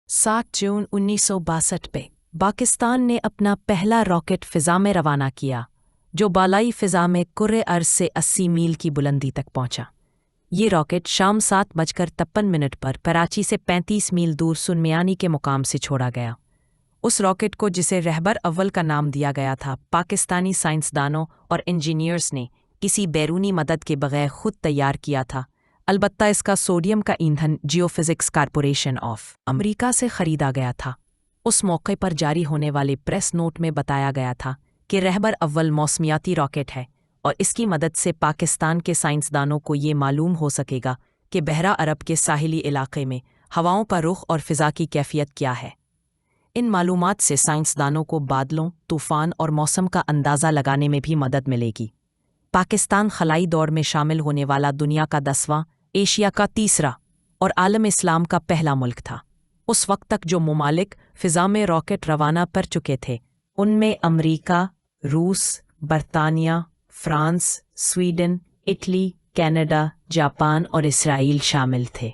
7 जून 1962 पे पाकिस्तान ने अपना पहला रॉकेट फ़िज़ा में रवाना किया, जो बालाई फ़िज़ा में कुर्रे अर्ज़ से 80 मील की बुलंदी तक पहुंचा। ये रॉकेट शाम 7:53 पर कराची से 35 मील दूर सुनमियानी के मुकाम से छोड़ा गया। उस रॉकेट को, जिसे रहबर अव्वल का नाम दिया गया था, पाकिस्तानी साइंसदानों और इंजीनियर्स ने किसी बैरूनी मदद के बगैर खुद तैयार किया था। अलबत्ता इसका सोडियम का ईंधन जियोफिज़िक्स कॉरपोरेशन ऑफ अमेरिका से ख़रीदा गया था। उस मौके पर जारी होने वाले प्रेस नोट में बताया गया था कि रहबर अव्वल मौसमियाती रॉकेट है और इसकी मदद से पाकिस्तान के साइंसदानों को ये मालूम हो सकेगा कि बहरा अरब के साहिली इलाके में हवाओं का रुख और फ़िज़ा की कैफियत क्या है। इन मालूमात से साइंसदानों को बादलों, तूफ़ान और मौसम का अंदाज़ा लगाने में भी मदद मिलेगी। पाकिस्तान खलाई दौड़ में शामिल होने वाला दुनिया का 10वां, एशिया का 3रा और आलम इस्लाम का पहला मुल्क था। उस वक्त तक जो ममालिक फ़िज़ा में रॉकेट रवाना कर चुके थे, उनमें अमरीका, रूस, बरतानिया, France, Sweden, Italy, Canada, Japan और इसराइल शामिल थे।